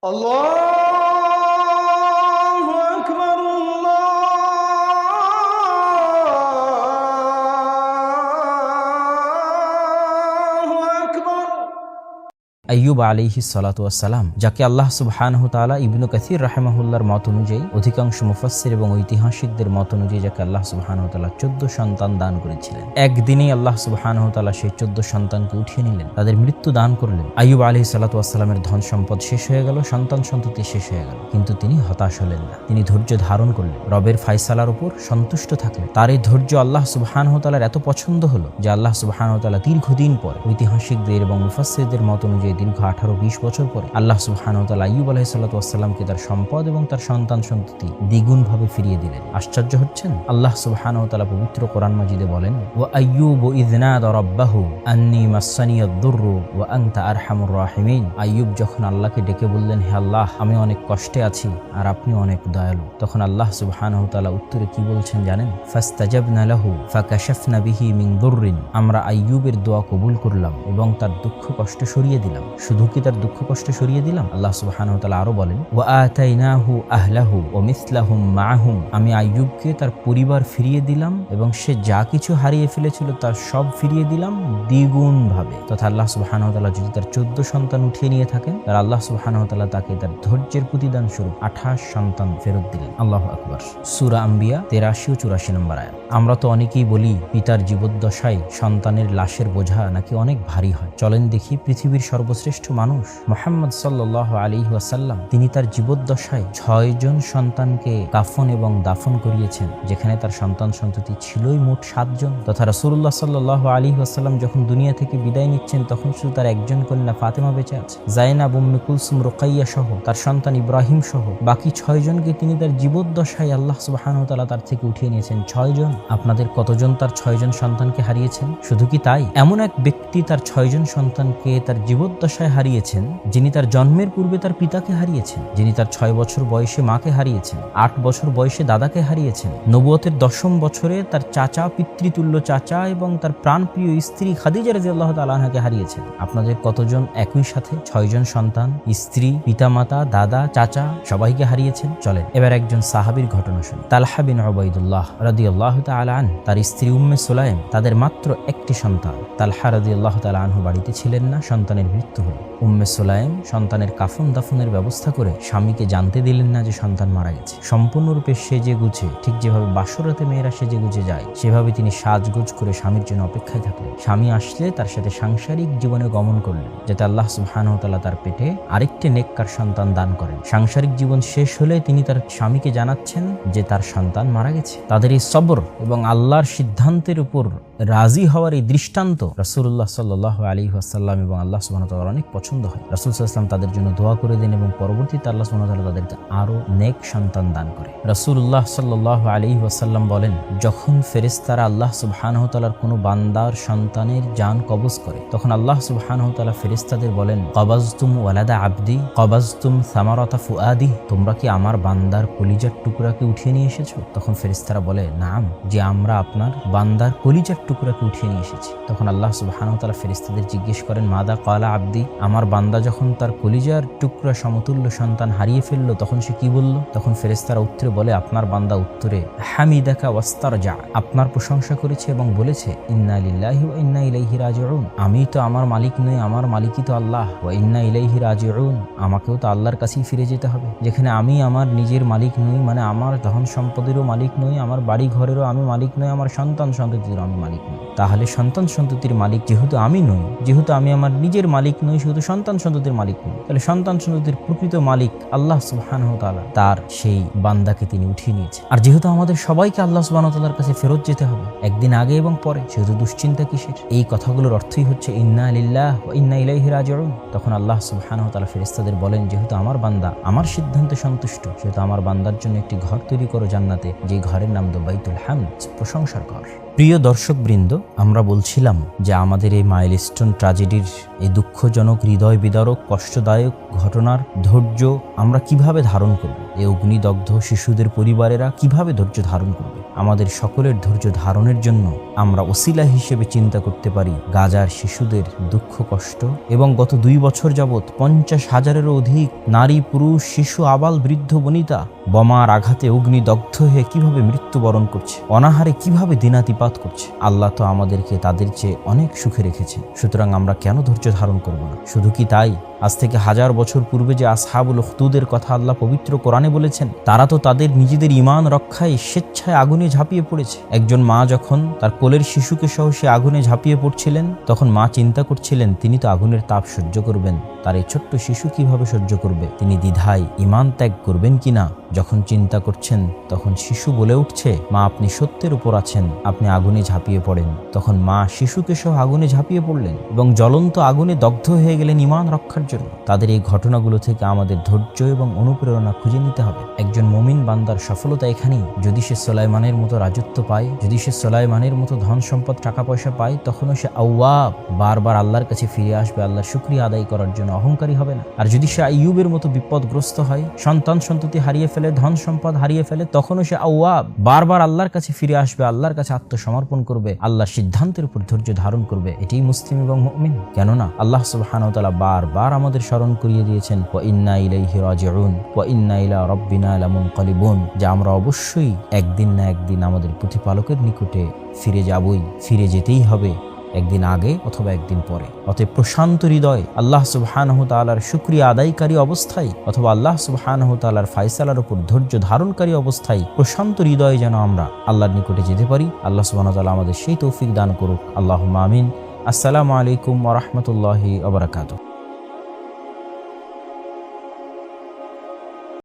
আল্লাহু আকবার, আল্লাহু আকবার। আইয়ুব আলাইহিস সালাতু ওয়াসসালাম, যাকে আল্লাহ সুবহানাহু তাআলা ইবনু কাসির রাহিমাহুল্লাহর মত অনুযায়ী, অধিকাংশ মুফাসসির এবং ঐতিহাসিকদের মত অনুযায়ী যাকে আল্লাহ সুবহানাহু তাআলা 14 সন্তান দান করেছিলেন। একদিনেই আল্লাহ সুবহানাহু তাআলা সেই 14 সন্তানকে উঠিয়ে নিলেন, তাদের মৃত্যু দান করলেন। আইয়ুব আলাইহিস সালাতু ওয়াসসালামের ধন সম্পদ শেষ হয়ে গেল, সন্তান সন্ততি শেষ হয়ে গেল, কিন্তু তিনি হতাশ হলেন না। তিনি ধৈর্য ধারণ করলেন, রবের ফায়সালার উপর সন্তুষ্ট থাকলেন। তার এই ধৈর্য আল্লাহ সুবহানাহু তাআলার এত পছন্দ হলো যে আল্লাহ সুবহানাহু তাআলা দীর্ঘদিন পর, ঐতিহাসিকদের এবং মুফাসসিরদের মত অনুযায়ী দীর্ঘ 18-20 বছর পরে আল্লাহ সুবহানাহু ওয়া তাআলা আইয়ুব আলাইহিস সালাতু ওয়াসসালামকে তার সম্পদ এবং তার সন্তান সন্ততি দ্বিগুণভাবে ফিরিয়ে দিলেন। আশ্চর্য হচ্ছেন? আল্লাহ সুবহানাহু ওয়া তাআলা পবিত্র কোরআন মাজিদে বলেন, ওয়া আইয়ুবু ইয নাদা রাব্বাহু আন্নী মাসসানিয়াদ দুররু ওয়া আনতা আরহামুর রাহিমিন। আইয়ুব যখন আল্লাহকে ডেকে বললেন, হে আল্লাহ, আমি অনেক কষ্টে আছি আর আপনি অনেক দয়ালু, তখন আল্লাহ সুবহানাহু ওয়া তাআলা উত্তরে কি বলছেন জানেন? ফাস্তাজাবনা লাহু ফাকাশাফনা বিহি মিন দুররিন। আমরা আইয়ুবের দোয়া কবুল করলাম এবং তার দুঃখ কষ্ট সরিয়ে দিলাম। শুধু কি তার দুঃখ কষ্ট সরিয়ে দিলাম? আল্লাহ সুবহানাহু ওয়া তাআলা আরো বলেন, ওয়া আতাইনাহু আহলাহু ওয়া মিসলাহুম মাআহুম। আমি আইয়ুবকে তার পরিবার ফিরিয়ে দিলাম এবং সে যা কিছু হারিয়ে ফেলেছিল তার সব ফিরিয়ে দিলাম দ্বিগুণ ভাবে। তথা আল্লাহ সুবহানাহু ওয়া তাআলা যদি তার 14 সন্তান উঠিয়ে নিয়ে থাকেন, তার আল্লাহ সুবহানাহু ওয়া তাআলা তাকে তার ধৈর্যের প্রতিদান স্বরূপ 28 সন্তান ফেরত দিলেন। আল্লাহু আকবার। সূরা আম্বিয়া 83 ও 84 নম্বর আয়াত। আমরা তো অনেকেই বলি পিতার জীবদ্দশায় সন্তানের লাশের বোঝা নাকি অনেক ভারী হয়। চলেন দেখি পৃথিবীর সর্বশ্রেষ্ঠ মানুষ মুহাম্মদ সাল্লাল্লাহু আলাইহি ওয়াসাল্লাম, তিনি তার জীবদ্দশায় 6 জন সন্তানকে কাফন এবং দাফন করিয়েছেন, যেখানে তার সন্তান সন্ততি ছিলই মোট 7 জন। তথা রাসূলুল্লাহ সাল্লাল্লাহু আলাইহি ওয়াসাল্লাম যখন দুনিয়া থেকে বিদায় নিচ্ছেন, তখন শুধু তার একজন কন্যা ফাতেমা বেঁচে আছে। যায়েনাব, উম্মে কুলসুম, রুকাইয়া সহ তার সন্তান ইব্রাহিম সহ বাকি 6 জনকে তিনি তার জীবদ্দশায় আল্লাহ সুবহানাহু ওয়া তাআলা তার থেকে উঠিয়ে নিয়েছেন। 6 জন। আপনাদের কতজন তার 6 জন সন্তানকে হারিয়েছেন? শুধু কি তাই, এমন এক ব্যক্তি তার 6 জন সন্তানকে তার জীবদ্দশায় হারিয়েছেন, যিনি তার জন্মের পূর্বে তার পিতাকে হারিয়েছেন, যিনি তার 6 বছর বয়সে মাকে হারিয়েছেন, 8 বছর বয়সে দাদাকে হারিয়েছেন, নবুয়তের 10ম বছরে তার চাচা, পিতৃতুল্য চাচা এবং তার প্রাণপ্রিয় স্ত্রী খাদিজা রাদিয়াল্লাহু তাআলা আনহাকে হারিয়েছেন। আপনাদের কতজন একই সাথে 6 জন সন্তান, স্ত্রী, পিতামাতা, দাদা, চাচা সবাইকে হারিয়েছেন? চলেন এবার একজন সাহাবীর ঘটনা শুনি। তালহা বিন উবাইদুল্লাহ রাদিয়াল্লাহু তাআলা আন, তার স্ত্রী উম্মে সুলাইম, তাদের মাত্র একটি সন্তান। তালহা রাদিয়াল্লাহু তাআলা আনহু বাড়িতে ছিলেন না, সন্তানের মৃত্যু হল। উম্মে সুলাইম সন্তানের কাফন দাফনের ব্যবস্থা করে স্বামীকে জানতে দিলেন না যে সন্তান মারা গেছে। সম্পূর্ণরূপে সেজে গুছে, ঠিক যেভাবে বাসরাতে মেয়েরা সেজে গুছে যায়, সেভাবে তিনি সাজগোজ করে স্বামীর জন্য অপেক্ষায় থাকলেন। স্বামী আসলে তার সাথে সাংসারিক জীবনে গমন করলেন, যাতে আল্লাহ সুবহানাহু ওয়া তাআলা তার পেটে আরেকটি নেককার সন্তান দান করেন। সাংসারিক জীবন শেষ হলে তিনি তার স্বামীকে জানাচ্ছেন যে তার সন্তান মারা গেছে। তাদের এই সবর এবং আল্লাহর সিদ্ধান্তের উপর রাজি হওয়ার এই দৃষ্টান্ত রাসূলুল্লাহ সাল্লাল্লাহু আলাইহি ওয়াসাল্লাম এবং আল্লাহ সুবহানাহু ওয়া তাআলার অনেক পছন্দ হয়। রাসূল সাল্লাল্লাহু আলাইহি ওয়াসাল্লাম তাদের জন্য দোয়া করে দেন এবং পরবর্তীতে আল্লাহ সুবহানাহু ওয়া তাআলা তাদেরকে আরো নেক সন্তান দান করে। রাসূলুল্লাহ সাল্লাল্লাহু আলাইহি ওয়াসাল্লাম বলেন, যখন ফেরেশতারা আল্লাহ সুবহানাহু ওয়া তাআলার কোনো বান্দার সন্তানের জান কবজ করে, তখন আল্লাহ সুবহানাহু ওয়া তাআলা ফেরেশতাদের বলেন, কবাজতুম ওয়ালাদা আবদি কবাজতুম সামারাতা ফুআদি। তোমরা কি আমার বান্দার কলিজার টুকরাকে উঠিয়ে নিয়ে এসেছো? তখন ফেরেশতারা বলে, নাম, যে আমরা আপনার বান্দার কলিজার টুকরাকে উঠিয়ে নিয়ে এসেছি। তখন আল্লাহ সুবহানাহু ওয়া তাআলা ফেরেশতাদের জিজ্ঞেস করেন, মাদা ক্বালা আবদি, আমার বান্দা যখন তার কলিজার টুকরা সমতুল্য সন্তান হারিয়ে ফেললো তখন সে কি বলল? তখন ফেরেশতারা উত্তরে বলে, আপনার বান্দা উত্তরে হামিদাকা ওয়াস্তারজা, আপনার প্রশংসা করেছে এবং বলেছে, ইন্না লিল্লাহি ওয়া ইন্না ইলাইহি রাজিউন, আমি তো আমার মালিক নই, আমার মালিকই তো আল্লাহ, ওয়া ইন্না ইলাইহি রাজিউন, আমাকেও তো আল্লাহর কাছেই ফিরে যেতে হবে। যেখানে আমি আমার নিজের মালিক নই, মানে আমার ধন সম্পদেরও মালিক নই, আমার বাড়ি ঘরেরও আমি মালিক নই, আমার সন্তান সন্ততিরও আমি মালিক নই। তাহলে সন্তান সন্ততির মালিক যেহেতু আমি নই, যেহেতু আমি আমার নিজের মালিক নই, শুধু সন্তান সন্ততির মালিক নই, তাহলে সন্তান সন্ততির প্রকৃত মালিক আল্লাহ সুবহানাহু ওয়া তাআলা, তার সেই বান্দাকে তিনি উঠিয়ে নিয়েছেন। আর যেহেতু আমাদের সবাইকে আল্লাহ সুবহানাহু ওয়া তাআলার কাছে ফেরত যেতে হবে, একদিন আগে এবং পরে, সেহেতু দুশ্চিন্তা কিসের? এই কথাগুলোর অর্থই হচ্ছে ইন্না লিল্লাহি ওয়া ইন্না ইলাইহি রাজিউন। তখন আল্লাহ সুবহানাহু ওয়া তাআলা ফেরেশতাদের বলেন, যেহেতু আমার বান্দা আমার সিদ্ধান্তে সন্তুষ্ট, সেহেতু আমার বান্দার জন্য একটি ঘর তৈরি করো জান্নাতে, যে ঘরের নাম বাইতুল হামদ, প্রশংসার ঘর। প্রিয় দর্শকবৃন্দ, আমরা বলছিলাম যে আমাদের এই মাইলস্টোন ট্র্যাজেডির এই দুঃখজনক, হৃদয় বিদারক, কষ্টদায়ক ঘটনার ধৈর্য আমরা কিভাবে ধারণ করব, এই অগ্নিদগ্ধ শিশুদের পরিবারেরা কিভাবে ধৈর্য ধারণ করবে। আমাদের সকলের ধৈর্য ধারণের জন্য আমরা ওসিলা হিসেবে চিন্তা করতে পারি গাজার শিশুদের দুঃখ কষ্ট এবং গত 2 বছর যাবৎ 50,000-এরও অধিক নারী পুরুষ শিশু আবাল বৃদ্ধ বনিতা বোমার আঘাতে অগ্নিদগ্ধ হয়ে কিভাবে মৃত্যুবরণ করছে, অনাহারে কিভাবে দিনাতিপাত করছে। আল্লাহ তো আমাদেরকে তাদের চেয়ে অনেক সুখে রেখেছেন, সুতরাং আমরা কেন ধৈর্য ধারণ করব না? শুধু কি তাই, আজ থেকে 1000 বছর পূর্বে যে আসহাবুল উখদুদের কথা আল্লাহ পবিত্র কোরআনে বলেছেন, তারা তো তাদের নিজেদের ঈমান রক্ষায় স্বেচ্ছায় আগুনে ঝাঁপিয়ে পড়েছে। একজন মা যখন তার কোলের শিশুকে সহ সে আগুনে ঝাঁপিয়ে পড়ছিলেন, তখন মা চিন্তা করছিলেন তিনি তো আগুনের তাপ সহ্য করবেন, তার এই ছোট্ট শিশু কিভাবে সহ্য করবে? তিনি দ্বিধায় ঈমান ত্যাগ করবেন কিনা যখন চিন্তা করছেন, তখন শিশু বলে উঠছে, মা আপনি সত্যের উপর আছেন, আপনি আগুনে ঝাঁপিয়ে পড়েন। তখন মা শিশুকে সহ আগুনে ঝাঁপিয়ে পড়লেন এবং জ্বলন্ত আগুনে দগ্ধ হয়ে গেলেন ঈমান রক্ষার জন্য। তাদের এই ঘটনাগুলো থেকে আমাদের ধৈর্য এবং অনুপ্রেরণা খুঁজে নিতে হবে। একজন মুমিন বান্দার সফলতা এখানেই, যদি সে সুলাইমানের মতো রাজত্ব পায়, যদি সে সুলাইমানের মতো ধন সম্পদ টাকা পয়সা পায়, তখনও সে আওয়াব, বারবার আল্লাহর কাছে ফিরে আসবে, আল্লাহর শুকরিয়া আদায় করার জন্য অহংকারী হবে না। আর যদি সে আইয়ুবের মতো বিপদগ্রস্ত হয়, সন্তান সন্ততি হারিয়ে ফেলে, ধন সম্পদ হারিয়ে ফেলে, তখনও সে আওয়াব, বারবার আল্লাহর কাছে ফিরে আসবে, আল্লাহর কাছে আত্মসমর্পণ করবে, আল্লাহর সিদ্ধান্তের উপর ধৈর্য ধারণ করবে। এটাই মুসলিম এবং মুমিন। কেননা আল্লাহ সুবহানাহু ওয়া তাআলা বারবার আমাদের স্মরণ করিয়ে দিয়েছেন, ওয়া ইন্না ইলাইহি রাজিউন ওয়া ইন্না ইলা রাব্বিনা লামুনকালিবুন, যে আমরা অবশ্যই একদিন না একদিন আমাদের প্রতিপালকের নিকটে ফিরে যাবই, ফিরে যেতেই হবে, একদিন আগে অথবা একদিন পরে। অতএব প্রশান্ত হৃদয় আল্লাহ সুবহানাহু তাআলার শুকরিয়া আদায়কারী অবস্থায় অথবা আল্লাহ সুবহানাহু তাআলার ফায়সালার উপর ধৈর্য ধারণকারী অবস্থায় প্রশান্ত হৃদয়ে যেন আমরা আল্লাহর নিকটে যেতে পারি। আল্লাহ সুবহানাহু তাআলা আমাদের সেই তৌফিক দান করুক। আল্লাহুম্মা আমিন। আসসালামু আলাইকুম ওয়া রাহমাতুল্লাহি ওয়া বারাকাতুহু।